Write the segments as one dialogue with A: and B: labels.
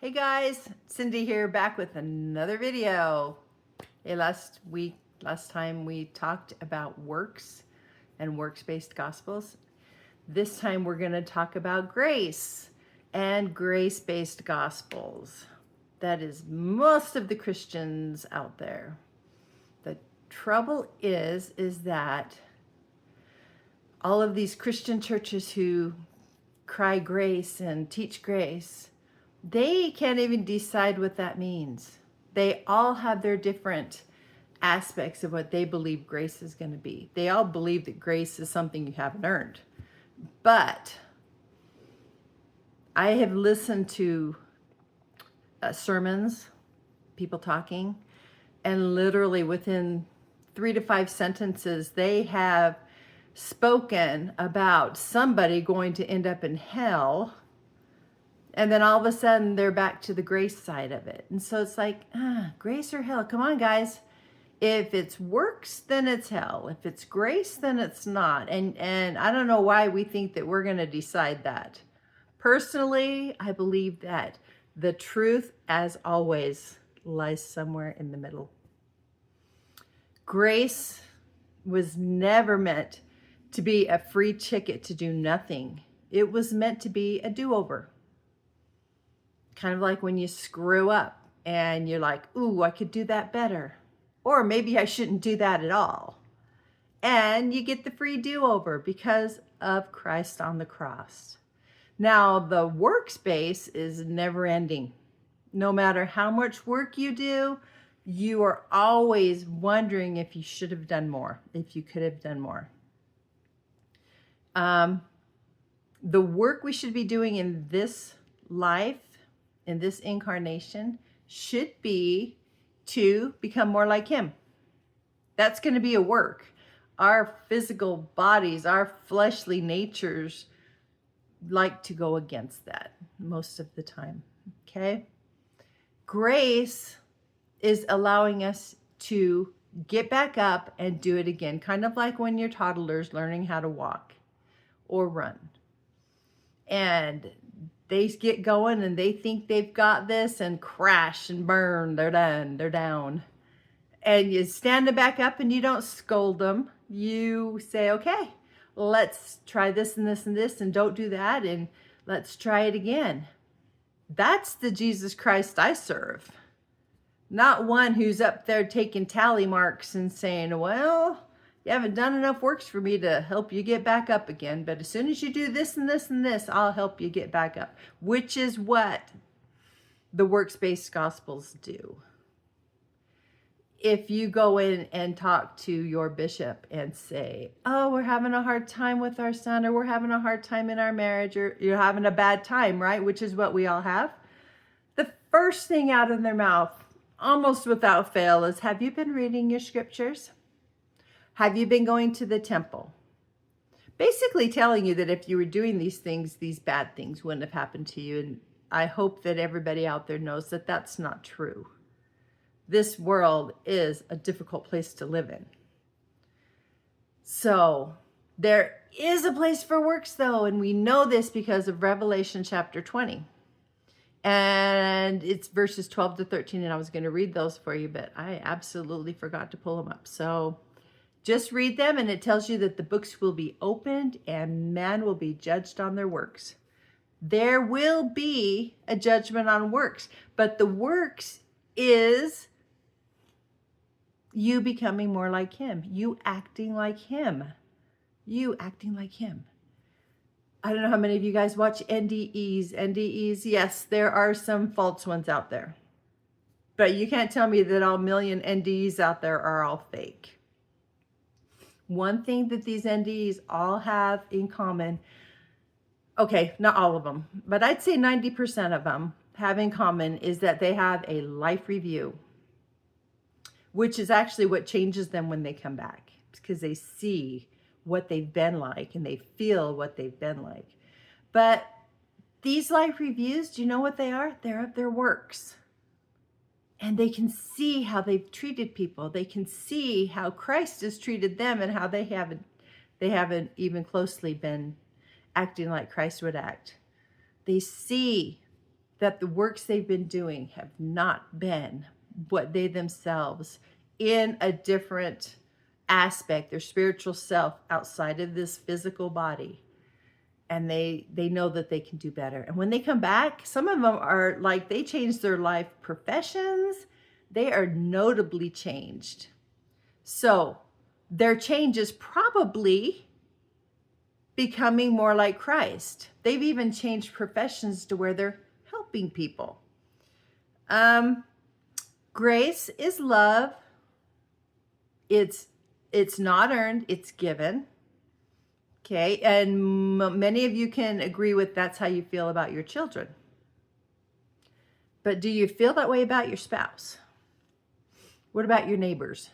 A: Hey guys, Cindy here, back with another video. Hey, last time we talked about works and works-based gospels. This time we're going to talk about grace and grace-based gospels. That is most of the Christians out there. The trouble is that all of these Christian churches who cry grace and teach grace, they can't even decide what that means. They all have their different aspects of what they believe grace is going to be. They all believe that grace is something you haven't earned. But I have listened to sermons, people talking, and literally within 3 to 5 sentences, they have spoken about somebody going to end up in hell. And then all of a sudden they're back to the grace side of it. And so it's like, grace or hell? Come on, guys. If it's works, then it's hell. If it's grace, then it's not. And I don't know why we think that we're going to decide that. Personally, I believe that the truth, as always, lies somewhere in the middle. Grace was never meant to be a free ticket to do nothing. It was meant to be a do-over. Kind of like when you screw up and you're like, ooh, I could do that better. Or maybe I shouldn't do that at all. And you get the free do-over because of Christ on the cross. Now, the workspace is never ending. No matter how much work you do, you are always wondering if you should have done more, if you could have done more. The work we should be doing in this life, in this incarnation, should be to become more like Him. That's going to be a work. Our physical bodies, our fleshly natures like to go against that most of the time. Okay? Grace is allowing us to get back up and do it again, kind of like when you're toddlers learning how to walk or run. And they get going and they think they've got this and crash and burn. They're done. They're down. And you stand them back up and you don't scold them. You say, okay, let's try this and this and this and don't do that and let's try it again. That's the Jesus Christ I serve. Not one who's up there taking tally marks and saying, well, you haven't done enough works for me to help you get back up again. But as soon as you do this and this and this, I'll help you get back up. Which is what the works-based gospels do. If you go in and talk to your bishop and say, oh, we're having a hard time with our son, or we're having a hard time in our marriage, or you're having a bad time, right? Which is what we all have. The first thing out of their mouth, almost without fail, is, have you been reading your scriptures? Have you been going to the temple? Basically telling you that if you were doing these things, these bad things wouldn't have happened to you. And I hope that everybody out there knows that that's not true. This world is a difficult place to live in. So there is a place for works though, and we know this because of Revelation chapter 20. And it's verses 12 to 13, and I was going to read those for you, but I absolutely forgot to pull them up. So just read them, and it tells you that the books will be opened and man will be judged on their works. There will be a judgment on works, but the works is you becoming more like Him, you acting like Him, you acting like Him. I don't know how many of you guys watch NDEs. NDEs, yes, there are some false ones out there, but you can't tell me that all million NDEs out there are all fake. One thing that these NDEs all have in common, okay, not all of them, but I'd say 90% of them have in common is that they have a life review, which is actually what changes them when they come back, because they see what they've been like and they feel what they've been like. But these life reviews, do you know what they are? They're of their works. And they can see how they've treated people. They can see how Christ has treated them and how they haven't even closely been acting like Christ would act. They see that the works they've been doing have not been what they themselves, in a different aspect, their spiritual self outside of this physical body, and they know that they can do better. And when they come back, some of them are like, they changed their life professions. They are notably changed. So their change is probably becoming more like Christ. They've even changed professions to where they're helping people. Grace is love. It's not earned, it's given. Okay, and many of you can agree with that's how you feel about your children. But do you feel that way about your spouse? What about your neighbors?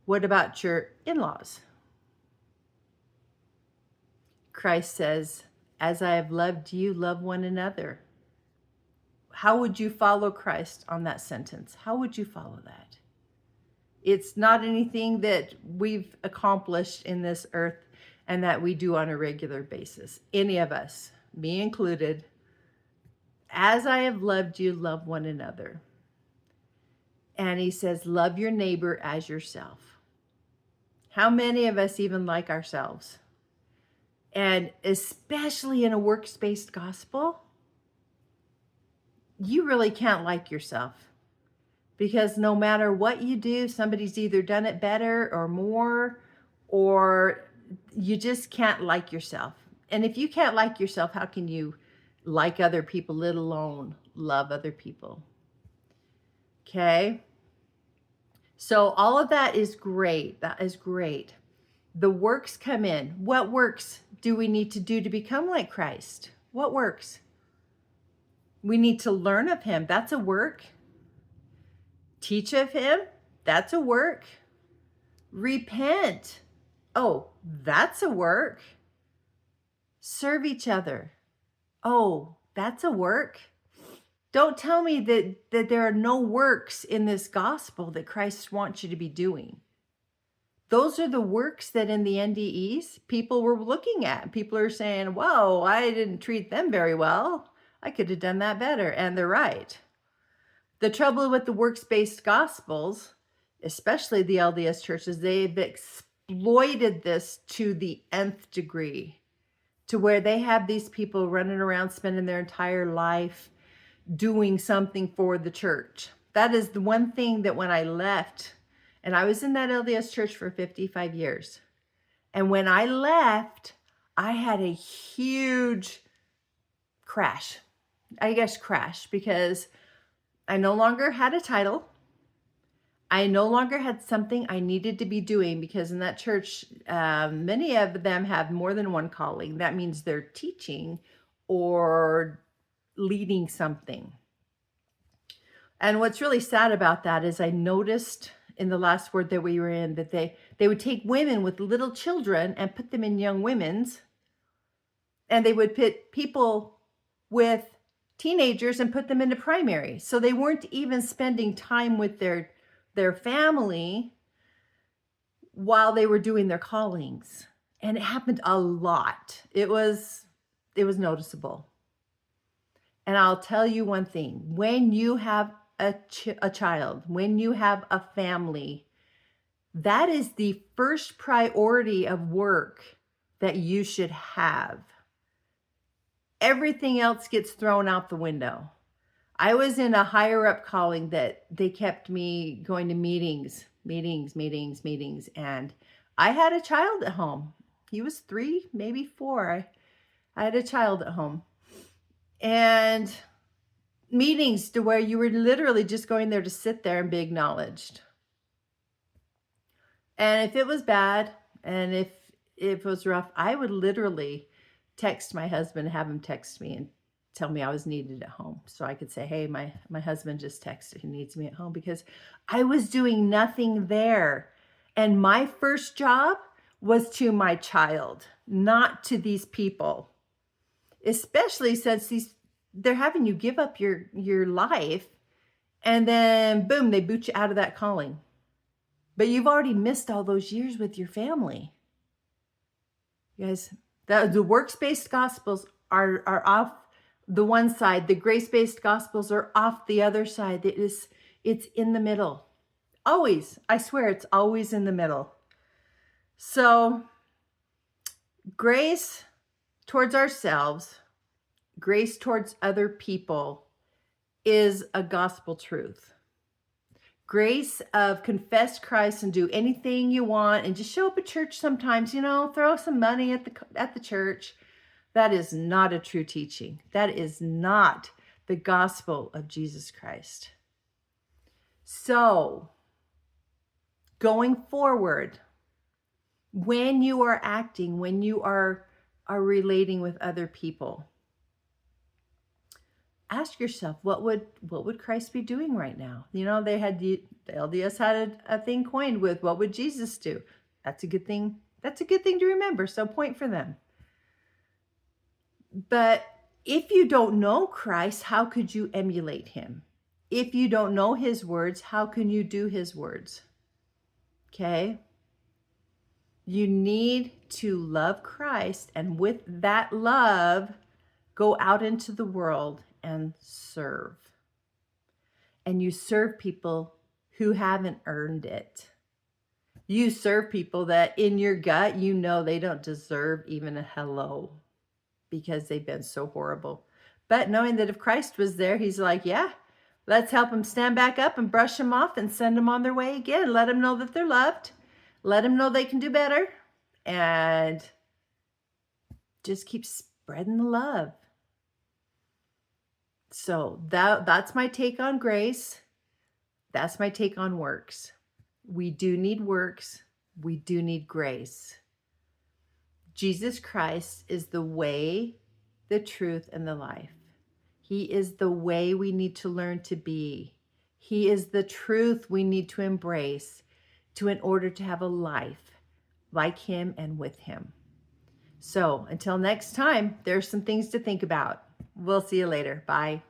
A: What about your in-laws? Christ says, as I have loved you, love one another. How would you follow Christ on that sentence? How would you follow that? It's not anything that we've accomplished in this earth and that we do on a regular basis. Any of us, me included, as I have loved you, love one another. And he says, love your neighbor as yourself. How many of us even like ourselves? And especially in a works-based gospel, you really can't like yourself. Because no matter what you do, somebody's either done it better or more, or you just can't like yourself. And if you can't like yourself, how can you like other people, let alone love other people? Okay? So all of that is great. That is great. The works come in. What works do we need to do to become like Christ? What works? We need to learn of him. That's a work. Teach of him. That's a work. Repent. Oh, that's a work. Serve each other. Oh, that's a work. Don't tell me that there are no works in this gospel that Christ wants you to be doing. Those are the works that in the NDEs people were looking at. People are saying, whoa, I didn't treat them very well. I could have done that better. And they're right. The trouble with the works-based gospels, especially the LDS churches, they've exploited this to the nth degree, to where they have these people running around spending their entire life doing something for the church. That is the one thing that when I left, and I was in that LDS church for 55 years. And when I left, I had a huge crash. I guess crash, because I no longer had a title. I no longer had something I needed to be doing, because in that church, many of them have more than one calling. That means they're teaching or leading something. And what's really sad about that is I noticed in the last ward that we were in that they would take women with little children and put them in young women's, and they would put people with teenagers and put them into primary. So they weren't even spending time with their family while they were doing their callings. And it happened a lot. It was noticeable. And I'll tell you one thing, when you have a child, when you have a family, that is the first priority of work that you should have. Everything else gets thrown out the window. I was in a higher up calling that they kept me going to meetings. And I had a child at home. He was 3, maybe 4. I had a child at home. And meetings to where you were literally just going there to sit there and be acknowledged. And if it was bad, and if it was rough, I would literally text my husband, have him text me and tell me I was needed at home. So I could say, hey, my husband just texted, he needs me at home, because I was doing nothing there. And my first job was to my child, not to these people. Especially since they're having you give up your life, and then boom, they boot you out of that calling. But you've already missed all those years with your family. You guys, the works-based gospels are off the one side. The grace-based gospels are off the other side. It's in the middle. Always. I swear it's always in the middle. So grace towards ourselves, grace towards other people is a gospel truth. Grace of confess Christ and do anything you want and just show up at church sometimes, throw some money at the church. That is not a true teaching. That is not the gospel of Jesus Christ. So, going forward, when you are acting, when you are relating with other people, ask yourself, what would Christ be doing right now? The LDS had a thing coined with, what would Jesus do? That's a good thing. That's a good thing to remember. So point for them. But if you don't know Christ, how could you emulate him? If you don't know his words, how can you do his words? Okay? You need to love Christ, and with that love, go out into the world and serve. And you serve people who haven't earned it. You serve people that in your gut, they don't deserve even a hello because they've been so horrible. But knowing that if Christ was there, he's like, yeah, let's help them stand back up and brush them off and send them on their way again. Let them know that they're loved. Let them know they can do better. And just keep spreading the love. So that's my take on grace. That's my take on works. We do need works. We do need grace. Jesus Christ is the way, the truth, and the life. He is the way we need to learn to be. He is the truth we need to embrace in order to have a life like him and with him. So until next time, there's some things to think about. We'll see you later. Bye.